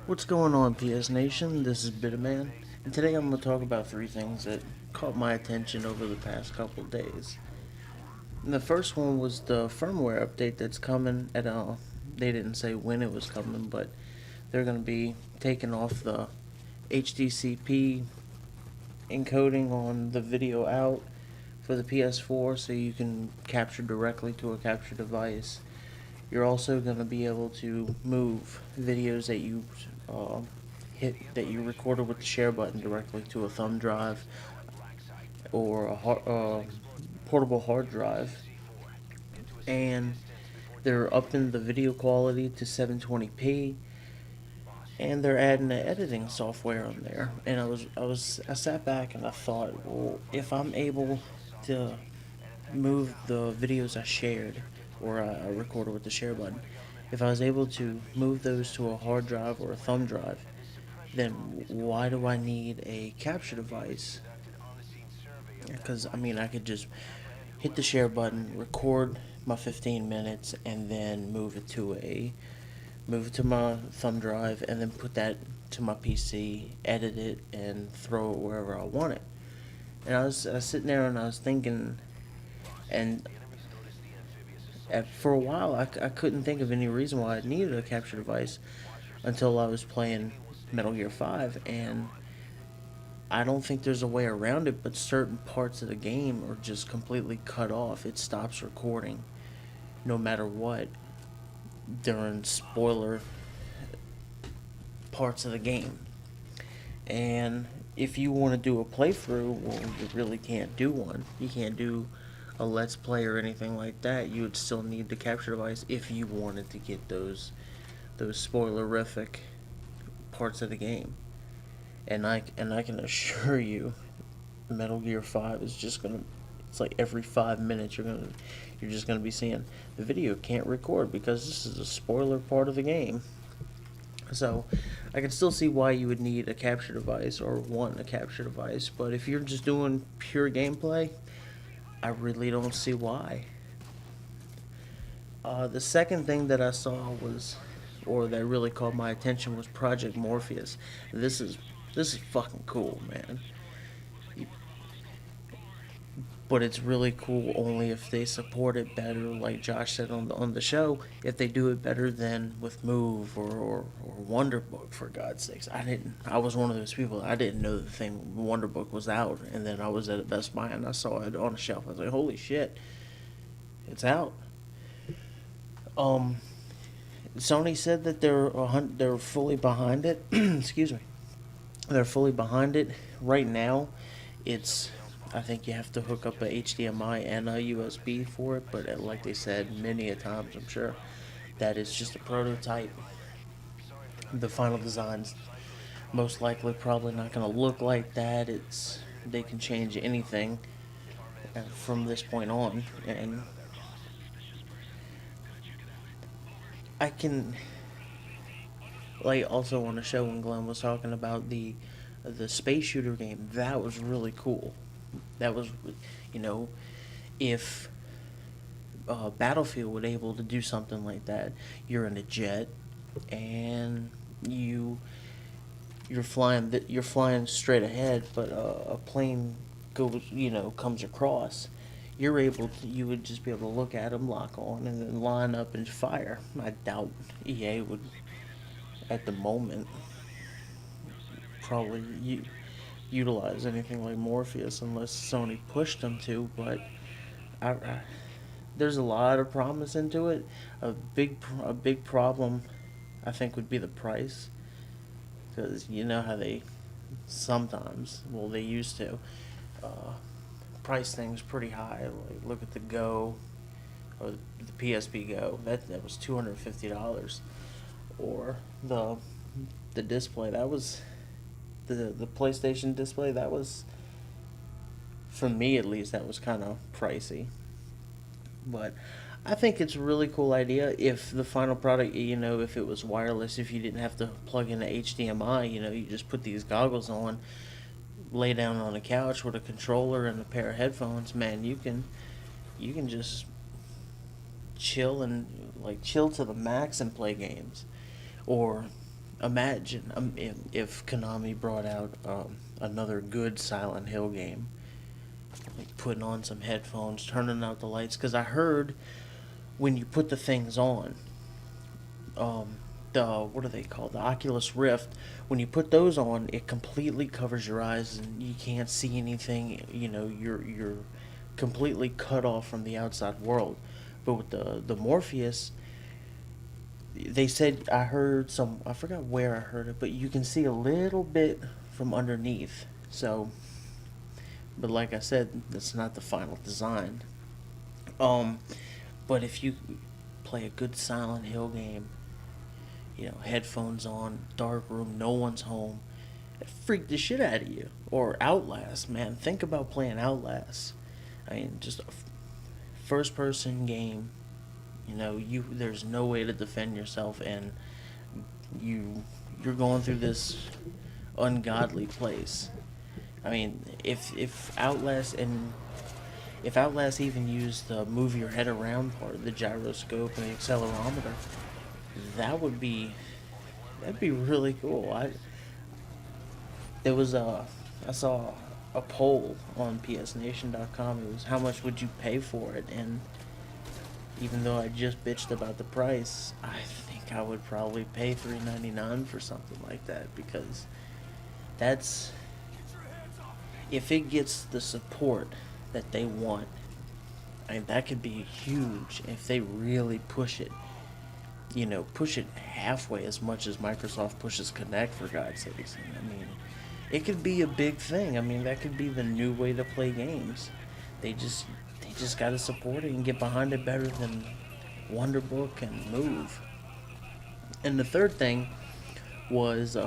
What's going on, PS Nation? This is Biddaman, and today I'm going to talk about three things that caught my attention over the past couple days. And the first one was the firmware update that's coming at they didn't say when it was coming, but they're going to be taking off the HDCP encoding on the video out for the PS4 so you can capture directly to a capture device. You're also going to be able to move videos that you uh, that you recorded with the share button directly to a thumb drive or a portable hard drive, and they're upping the video quality to 720p, and they're adding the editing software on there. And I sat back and I thought, well, if I'm able to move the videos I shared or I recorded with the share button, if I was able to move those to a hard drive or a thumb drive, then why do I need a capture device? Because I mean, I could just hit the share button, record my 15 minutes, and then move it to my thumb drive, and then put that to my PC, edit it, and throw it wherever I want it. And I was sitting there and I was thinking, and for a while I couldn't think of any reason why I needed a capture device until I was playing Metal Gear 5, and I don't think there's a way around it, but certain parts of the game are just completely cut off. It stops recording no matter what during spoiler parts of the game. And if you want to do a playthrough, well, you really can't do one. You can't do a let's play or anything like that. You would still need the capture device if you wanted to get those spoilerific parts of the game. And I can assure you, Metal Gear 5 is just gonna. It's like every 5 minutes you're just gonna be seeing the video can't record because this is a spoiler part of the game. So I can still see why you would need a capture device or want a capture device, but if you're just doing pure gameplay, I really don't see why. The second thing that I saw was, or that really caught my attention, was Project Morpheus. This is this is fucking cool, man. But it's really cool only if they support it better, like Josh said on the show. If they do it better than with Move or Wonder Book, for God's sakes. I was one of those people. I didn't know the thing Wonder Book was out, and then I was at a Best Buy and I saw it on a shelf. I was like, holy shit, it's out. Um, Sony said that they're fully behind it. Excuse me. They're fully behind it right now. It's I think you have to hook up a HDMI and a USB for it, but like they said many a times, I'm sure that is just a prototype. The final design's most likely probably not going to look like that. It's they can change anything from this point on, and I can like also on the show when Glenn was talking about the space shooter game. That was really cool. That was, you know, if Battlefield were able to do something like that, you're in a jet and you're flying straight ahead, but a plane goes comes across. You would just be able to look at them, lock on, and then line up and fire. I doubt EA would at the moment probably utilize anything like Morpheus unless Sony pushed them to. But I there's a lot of promise into it. A big problem, I think, would be the price, because you know how they sometimes, well, they used to uh, price things pretty high. Like look at the Go or the PSP Go. That was $250, or the display that was the PlayStation display that was, for me at least, that was kind of pricey. But I think it's a really cool idea if the final product, if it was wireless, if you didn't have to plug in the HDMI, you just put these goggles on, lay down on a couch with a controller and a pair of headphones, man, you can just chill and like chill to the max and play games. Or imagine if Konami brought out another good Silent Hill game, like putting on some headphones, turning out the lights. Because I heard when you put the things on, um, the what are they called? The Oculus Rift. When you put those on, it completely covers your eyes and you can't see anything. You know, you're completely cut off from the outside world. But with the Morpheus, they said, I heard some, I forgot where I heard it, but you can see a little bit from underneath. So, but like I said, that's not the final design. Um, but if you play a good Silent Hill game, you know, headphones on, dark room, no one's home, it freaked the shit out of you. Or Outlast, man. Think about playing Outlast. I mean, just a first person game. You know, there's no way to defend yourself, and you're going through this ungodly place. I mean, if Outlast even used the move your head around part, the gyroscope and the accelerometer, that would be that'd be really cool. There was a I saw a poll on psnation.com. It was how much would you pay for it, and even though I just bitched about the price, I think I would probably pay $3.99 for something like that, because that's if it gets the support that they want. I mean, that could be huge if they really push it. You know, push it halfway as much as Microsoft pushes Kinect, for God's sakes. I mean, it could be a big thing. I mean, that could be the new way to play games. They just gotta support it and get behind it better than Wonderbook and Move. And the third thing was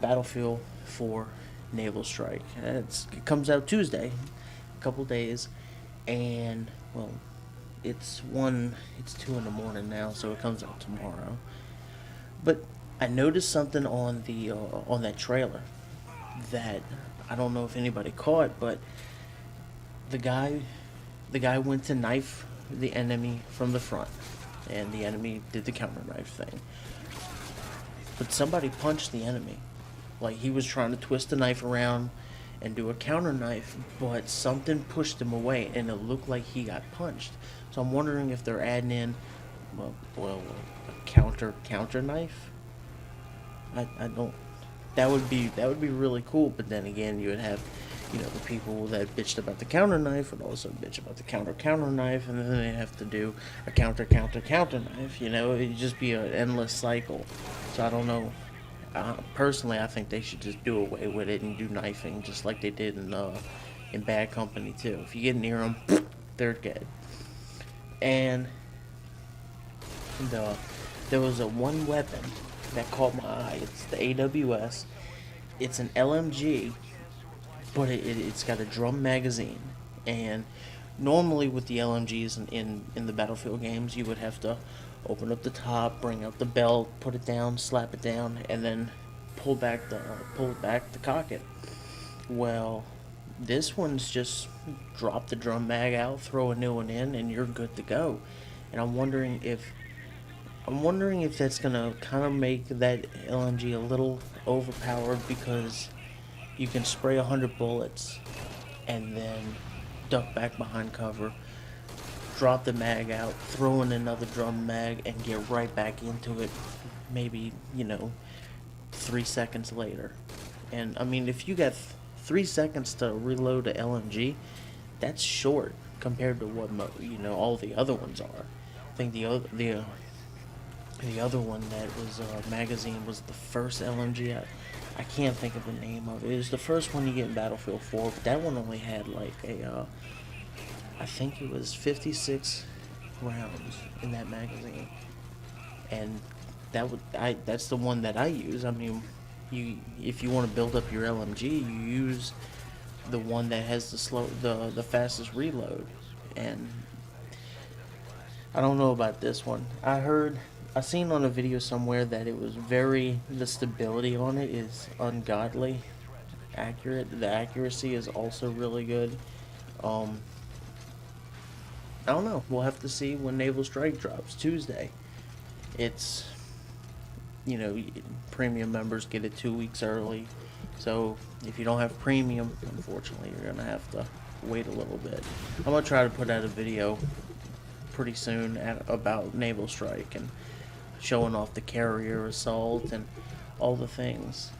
Battlefield 4 Naval Strike. It comes out Tuesday, a couple days, and well, it's 2 in the morning now, so it comes out tomorrow. But I noticed something on that trailer that I don't know if anybody caught, but the guy went to knife the enemy from the front, and the enemy did the counter knife thing. But somebody punched the enemy. Like, he was trying to twist the knife around and do a counter knife, but something pushed him away, and it looked like he got punched. So I'm wondering if they're adding in, a counter knife. I don't. That would be really cool. But then again, you would have, you know, the people that bitched about the counter knife would also bitch about the counter knife, and then they have to do a counter knife. You know, it'd just be an endless cycle. So I don't know. Personally, I think they should just do away with it and do knifing, just like they did in Bad Company too. If you get near them, they're dead. And there was a one weapon that caught my eye. It's the AWS. It's an LMG, but it's got a drum magazine. And normally with the LMGs in the Battlefield games, you would have to open up the top, bring out the belt, put it down, slap it down, and then pull it back to cock it. Well, this one's just drop the drum mag out, throw a new one in, and you're good to go. And I'm wondering if that's gonna kind of make that LMG a little overpowered, because you can spray 100 bullets and then duck back behind cover, drop the mag out, throw in another drum mag, and get right back into it, maybe, 3 seconds later. And I mean, if you got 3 seconds to reload a LMG, that's short compared to what all the other ones are. I think the other one that was magazine was the first LMG. I can't think of the name of it. It was the first one you get in Battlefield 4, but that one only had like I think it was 56 rounds in that magazine, and that's the one that I use. I mean, if you want to build up your LMG, you use the one that has the fastest reload. And I don't know about this one. I seen on a video somewhere that it was the stability on it is ungodly accurate. The accuracy is also really good. I don't know. We'll have to see when Naval Strike drops Tuesday. It's you know, premium members get it 2 weeks early. So if you don't have premium, unfortunately, you're gonna have to wait a little bit. I'm gonna try to put out a video pretty soon about Naval Strike and showing off the carrier assault and all the things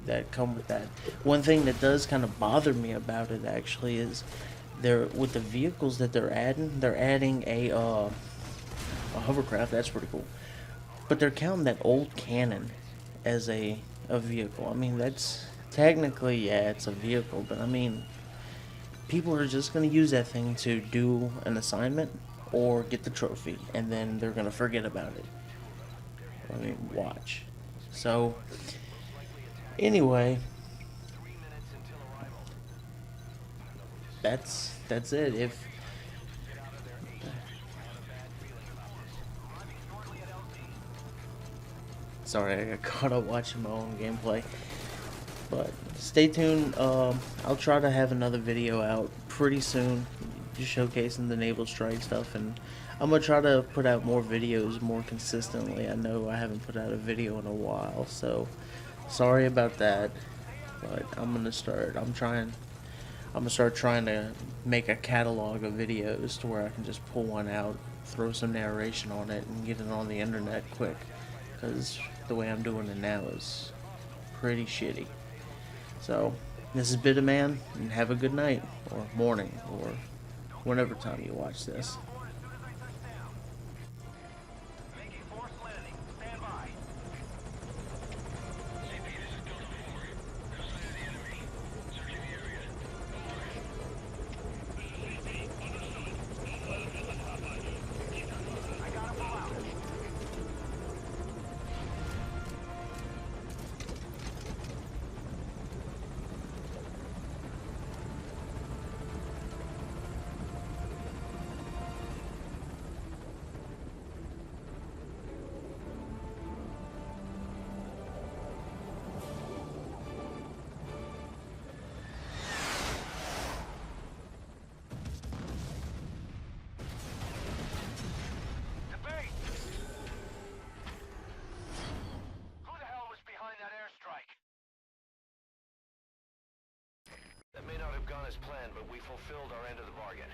that come with that. One thing that does kind of bother me about it actually is they're with the vehicles that they're adding a hovercraft. That's pretty cool, but they're counting that old cannon as a vehicle. I mean, that's technically, yeah, it's a vehicle, but I mean, people are just gonna use that thing to do an assignment or get the trophy, and then they're gonna forget about it. I mean, watch. So, anyway, that's it. If sorry, I got caught up watching my own gameplay. But stay tuned. I'll try to have another video out pretty soon, just showcasing the Naval Strike stuff, and I'm gonna try to put out more videos more consistently. I know I haven't put out a video in a while, so sorry about that. But I'm gonna start. I'm gonna start trying to make a catalog of videos to where I can just pull one out, throw some narration on it, and get it on the internet quick. Because the way I'm doing it now is pretty shitty. So, this is Biddaman, and have a good night, or morning, or whenever time you watch this. That may not have gone as planned, but we fulfilled our end of the bargain.